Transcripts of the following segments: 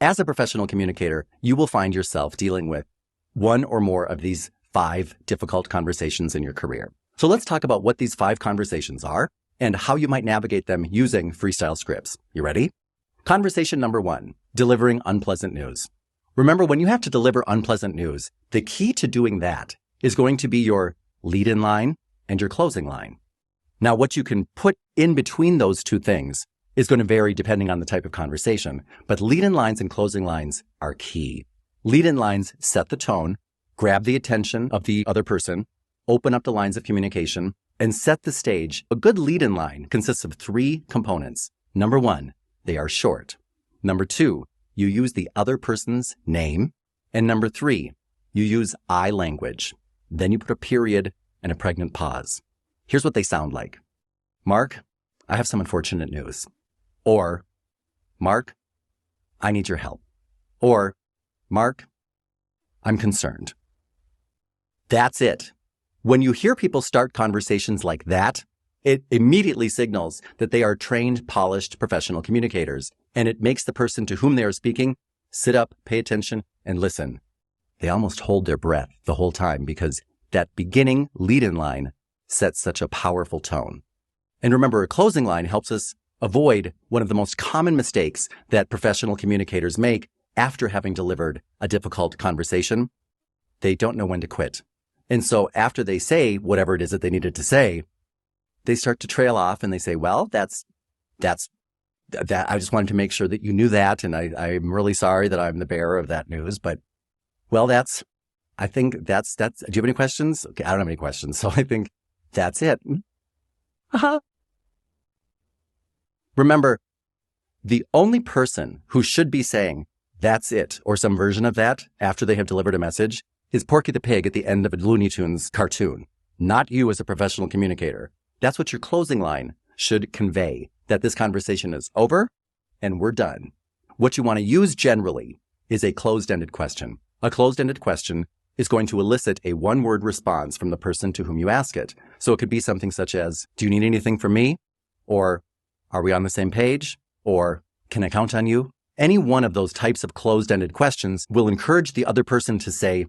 As a professional communicator, you will find yourself dealing with one or more of these 5 difficult conversations in your career. So let's talk about what these 5 conversations are and how you might navigate them using freestyle scripts. You ready? Conversation number 1, delivering unpleasant news. Remember, when you have to deliver unpleasant news, the key to doing that is going to be your lead-in line and your closing line. Now, what you can put in between those two things is going to vary depending on the type of conversation, but lead-in lines and closing lines are key. Lead-in lines set the tone, grab the attention of the other person, open up the lines of communication, and set the stage. A good lead-in line consists of 3 components. Number 1, they are short. Number 2, you use the other person's name. And number 3, you use I language. Then you put a period and a pregnant pause. Here's what they sound like. Mark, I have some unfortunate news. Or, Mark, I need your help. Or, Mark, I'm concerned. That's it. When you hear people start conversations like that, it immediately signals that they are trained, polished, professional communicators, and it makes the person to whom they are speaking sit up, pay attention, and listen. They almost hold their breath the whole time because that beginning lead-in line sets such a powerful tone. And remember, a closing line helps us avoid one of the most common mistakes that professional communicators make after having delivered a difficult conversation. They don't know when to quit. And so after they say whatever it is that they needed to say, they start to trail off and they say, well, that's that. I just wanted to make sure that you knew that. And I'm really sorry that I'm the bearer of that news. But, well, I think that's, do you have any questions? Okay, I don't have any questions. So I think that's it. Remember, the only person who should be saying that's it or some version of that after they have delivered a message is Porky the Pig at the end of a Looney Tunes cartoon, not you as a professional communicator. That's what your closing line should convey, that this conversation is over and we're done. What you want to use generally is a closed-ended question. A closed-ended question is going to elicit a one-word response from the person to whom you ask it. So it could be something such as, do you need anything from me? Or, are we on the same page? Or, can I count on you? Any one of those types of closed-ended questions will encourage the other person to say,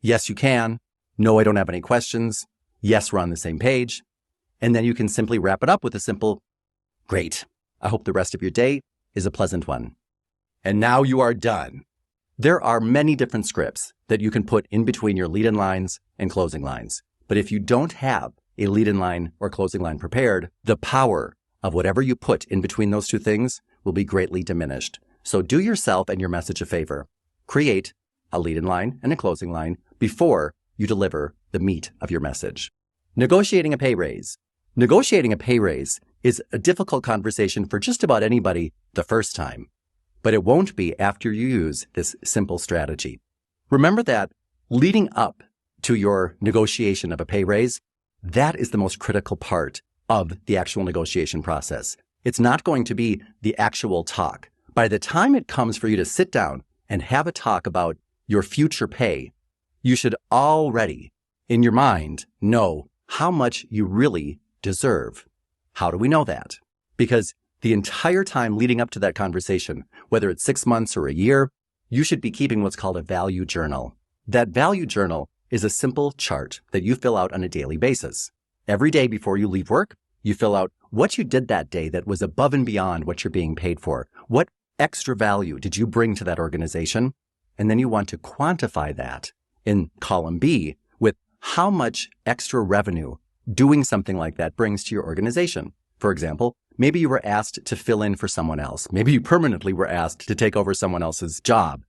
yes, you can. No, I don't have any questions. Yes, we're on the same page. And then you can simply wrap it up with a simple, great. I hope the rest of your day is a pleasant one. And now you are done. There are many different scripts that you can put in between your lead-in lines and closing lines. But if you don't have a lead-in line or closing line prepared, the power of whatever you put in between those two things will be greatly diminished. So do yourself and your message a favor. Create a lead-in line and a closing line before you deliver the meat of your message. Negotiating a pay raise. Negotiating a pay raise is a difficult conversation for just about anybody the first time, but it won't be after you use this simple strategy. Remember that leading up to your negotiation of a pay raise, that is the most critical part of the actual negotiation process. It's not going to be the actual talk. By the time it comes for you to sit down and have a talk about your future pay, you should already, in your mind, know how much you really deserve. How do we know that? Because the entire time leading up to that conversation, whether it's 6 months or a year, you should be keeping what's called a value journal. That value journal is a simple chart that you fill out on a daily basis. Every day before you leave work, you fill out what you did that day that was above and beyond what you're being paid for. What extra value did you bring to that organization? And then you want to quantify that in column B with how much extra revenue doing something like that brings to your organization. For example, maybe you were asked to fill in for someone else. Maybe you permanently were asked to take over someone else's job.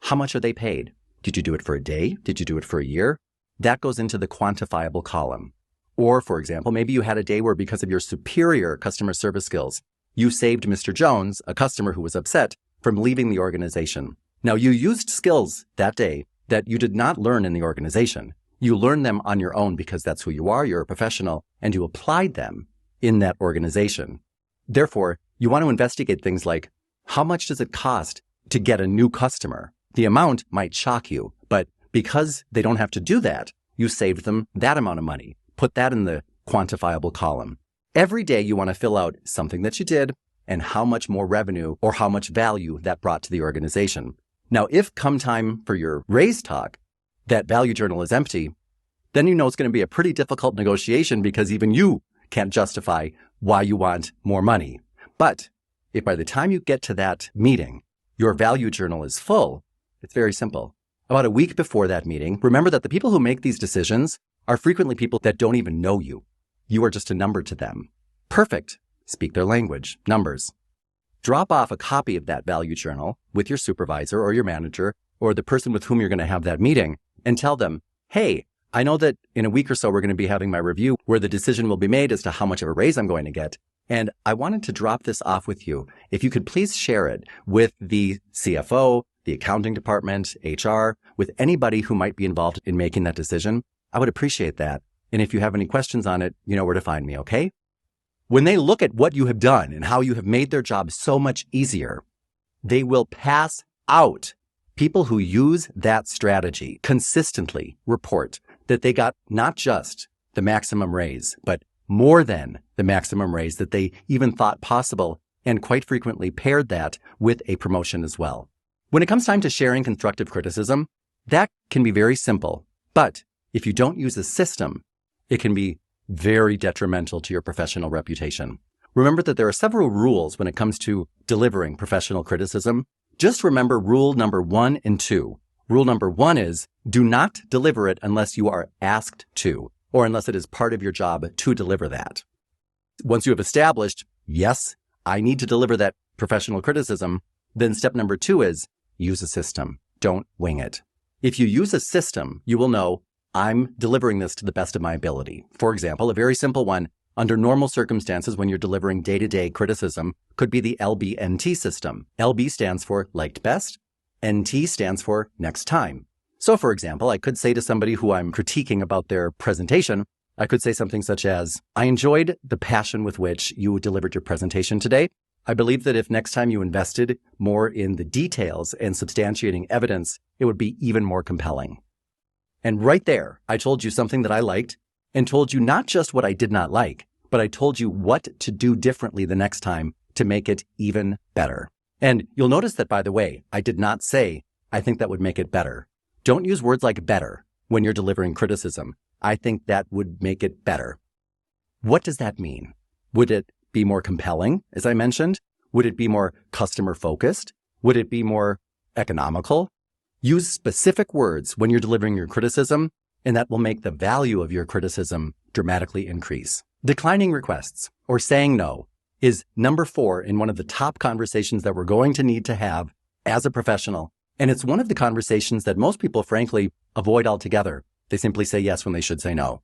How much are they paid? Did you do it for a day? Did you do it for a year? That goes into the quantifiable column. Or, for example, maybe you had a day where because of your superior customer service skills, you saved Mr. Jones, a customer who was upset, from leaving the organization. Now, you used skills that day that you did not learn in the organization. You learned them on your own because that's who you are, you're a professional, and you applied them in that organization. Therefore, you want to investigate things like, how much does it cost to get a new customer? The amount might shock you, but because they don't have to do that, you saved them that amount of money. Put that in the quantifiable column. Every day you want to fill out something that you did and how much more revenue or how much value that brought to the organization. Now, if come time for your raise talk, that value journal is empty, then you know it's going to be a pretty difficult negotiation because even you can't justify why you want more money. But if by the time you get to that meeting, your value journal is full, it's very simple. About a week before that meeting, remember that the people who make these decisions are frequently people that don't even know you. You are just a number to them. Perfect. Speak their language, numbers. Drop off a copy of that value journal with your supervisor or your manager or the person with whom you're going to have that meeting and tell them, hey, I know that in a week or so we're going to be having my review where the decision will be made as to how much of a raise I'm going to get. And I wanted to drop this off with you. If you could please share it with the CFO, the accounting department, HR, with anybody who might be involved in making that decision, I would appreciate that. And if you have any questions on it, you know where to find me, okay? When they look at what you have done and how you have made their job so much easier, they will pass out. People who use that strategy consistently report that they got not just the maximum raise, but more than the maximum raise that they even thought possible, and quite frequently paired that with a promotion as well. When it comes time to sharing constructive criticism, that can be very simple. But if you don't use a system, it can be very detrimental to your professional reputation. Remember that there are several rules when it comes to delivering professional criticism. Just remember rule number 1 and 2. Rule number 1 is do not deliver it unless you are asked to, or unless it is part of your job to deliver that. Once you have established, yes, I need to deliver that professional criticism, then step number 2 is use a system. Don't wing it. If you use a system, you will know I'm delivering this to the best of my ability. For example, a very simple one, under normal circumstances when you're delivering day-to-day criticism, could be the LBNT system. LB stands for liked best. NT stands for next time. So for example, I could say to somebody who I'm critiquing about their presentation, I could say something such as, I enjoyed the passion with which you delivered your presentation today. I believe that if next time you invested more in the details and substantiating evidence, it would be even more compelling. And right there, I told you something that I liked and told you not just what I did not like, but I told you what to do differently the next time to make it even better. And you'll notice that, by the way, I did not say, I think that would make it better. Don't use words like better when you're delivering criticism. I think that would make it better. What does that mean? Would it be more compelling, as I mentioned? Would it be more customer focused? Would it be more economical? Use specific words when you're delivering your criticism, and that will make the value of your criticism dramatically increase. Declining requests or saying no is number 4 in one of the top conversations that we're going to need to have as a professional. And it's one of the conversations that most people, frankly, avoid altogether. They simply say yes when they should say no.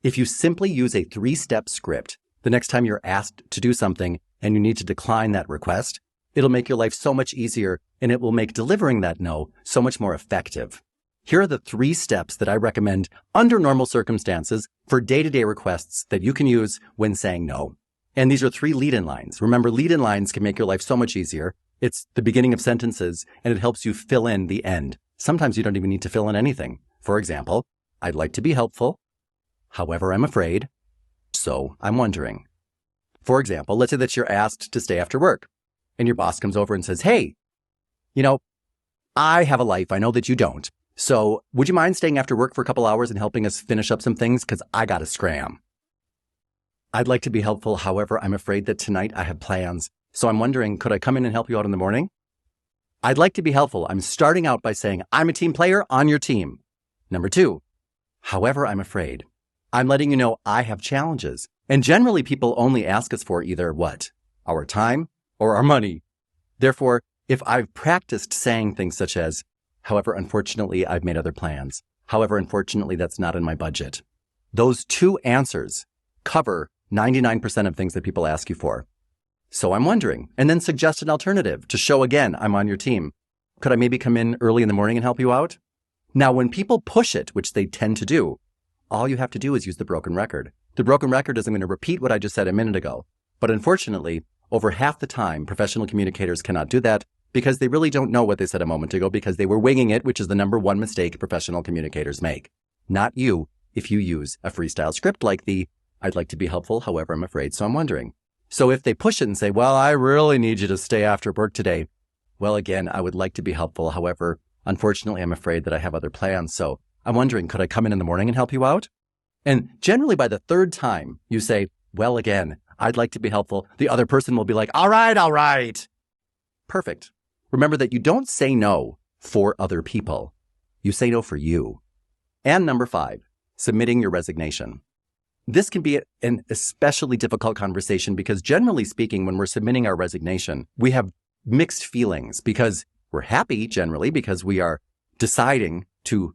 If you simply use a 3-step script, the next time you're asked to do something and you need to decline that request, it'll make your life so much easier and it will make delivering that no so much more effective. Here are the 3 steps that I recommend under normal circumstances for day-to-day requests that you can use when saying no. And these are 3 lead-in lines. Remember, lead-in lines can make your life so much easier. It's the beginning of sentences and it helps you fill in the end. Sometimes you don't even need to fill in anything. For example, I'd like to be helpful. However, I'm afraid. So I'm wondering. For example, let's say that you're asked to stay after work and your boss comes over and says, hey, I have a life. I know that you don't. So would you mind staying after work for a couple hours and helping us finish up some things? Because I got to scram. I'd like to be helpful. However, I'm afraid that tonight I have plans. So I'm wondering, could I come in and help you out in the morning? I'd like to be helpful. I'm starting out by saying, I'm a team player on your team. Number 2, however, I'm afraid. I'm letting you know I have challenges. And generally people only ask us for either what? Our time or our money. Therefore, if I've practiced saying things such as, however, unfortunately, I've made other plans. However, unfortunately, that's not in my budget. Those 2 answers cover 99% of things that people ask you for. So I'm wondering, and then suggest an alternative to show again I'm on your team. Could I maybe come in early in the morning and help you out? Now, when people push it, which they tend to do, all you have to do is use the broken record. The broken record is I'm going to repeat what I just said a minute ago. But unfortunately, over half the time, professional communicators cannot do that because they really don't know what they said a moment ago because they were winging it, which is the number 1 mistake professional communicators make. Not you if you use a freestyle script like the, I'd like to be helpful, however, I'm afraid, so I'm wondering. So if they push it and say, well, I really need you to stay after work today. Well, again, I would like to be helpful. However, unfortunately, I'm afraid that I have other plans. So I'm wondering, could I come in the morning and help you out? And generally by the third time you say, well, again, I'd like to be helpful, the other person will be like, all right. Perfect. Remember that you don't say no for other people. You say no for you. And number 5, submitting your resignation. This can be an especially difficult conversation because generally speaking, when we're submitting our resignation, we have mixed feelings because we're happy generally because we are deciding to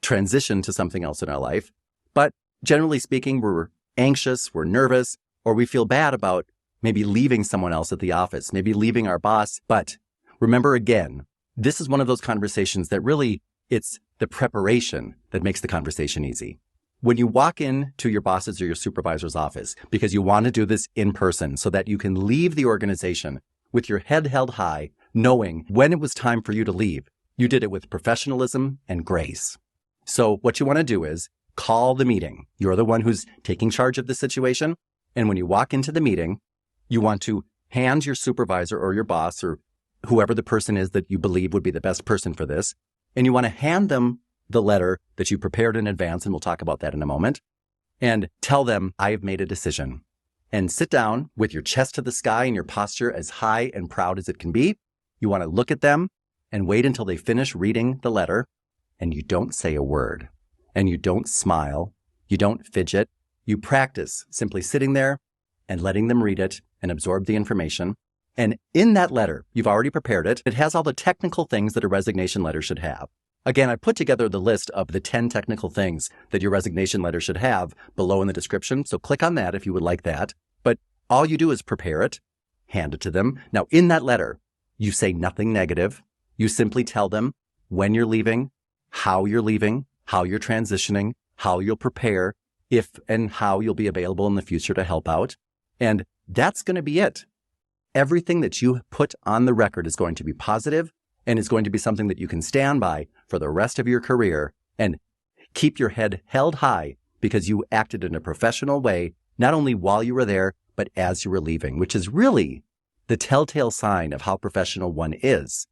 transition to something else in our life. But generally speaking, we're anxious, we're nervous, or we feel bad about maybe leaving someone else at the office, maybe leaving our boss. But remember again, this is one of those conversations that really it's the preparation that makes the conversation easy. When you walk into your boss's or your supervisor's office because you want to do this in person so that you can leave the organization with your head held high, knowing when it was time for you to leave, you did it with professionalism and grace. So what you want to do is call the meeting. You're the one who's taking charge of the situation. And when you walk into the meeting, you want to hand your supervisor or your boss or whoever the person is that you believe would be the best person for this, and you want to hand them the letter that you prepared in advance, and we'll talk about that in a moment, and tell them, I have made a decision. And sit down with your chest to the sky and your posture as high and proud as it can be. You want to look at them and wait until they finish reading the letter, and you don't say a word, and you don't smile, you don't fidget. You practice simply sitting there and letting them read it and absorb the information. And in that letter, you've already prepared it. It has all the technical things that a resignation letter should have. Again, I put together the list of the 10 technical things that your resignation letter should have below in the description. So click on that if you would like that. But all you do is prepare it, hand it to them. Now, in that letter, you say nothing negative. You simply tell them when you're leaving, how you're transitioning, how you'll prepare, if and how you'll be available in the future to help out. And that's going to be it. Everything that you put on the record is going to be positive and is going to be something that you can stand by for the rest of your career and keep your head held high because you acted in a professional way, not only while you were there, but as you were leaving, which is really the telltale sign of how professional one is.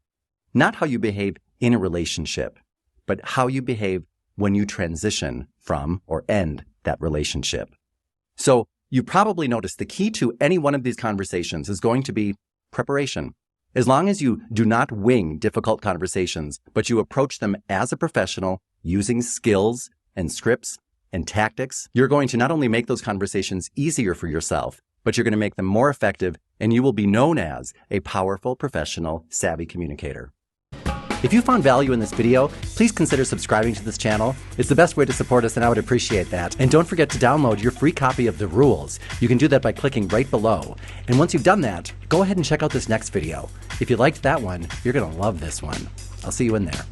Not how you behave in a relationship, but how you behave when you transition from or end that relationship. So you probably noticed the key to any one of these conversations is going to be preparation. As long as you do not wing difficult conversations, but you approach them as a professional using skills and scripts and tactics, you're going to not only make those conversations easier for yourself, but you're going to make them more effective, and you will be known as a powerful, professional, savvy communicator. If you found value in this video, please consider subscribing to this channel. It's the best way to support us, and I would appreciate that. And don't forget to download your free copy of the rules. You can do that by clicking right below. And once you've done that, go ahead and check out this next video. If you liked that one, you're going to love this one. I'll see you in there.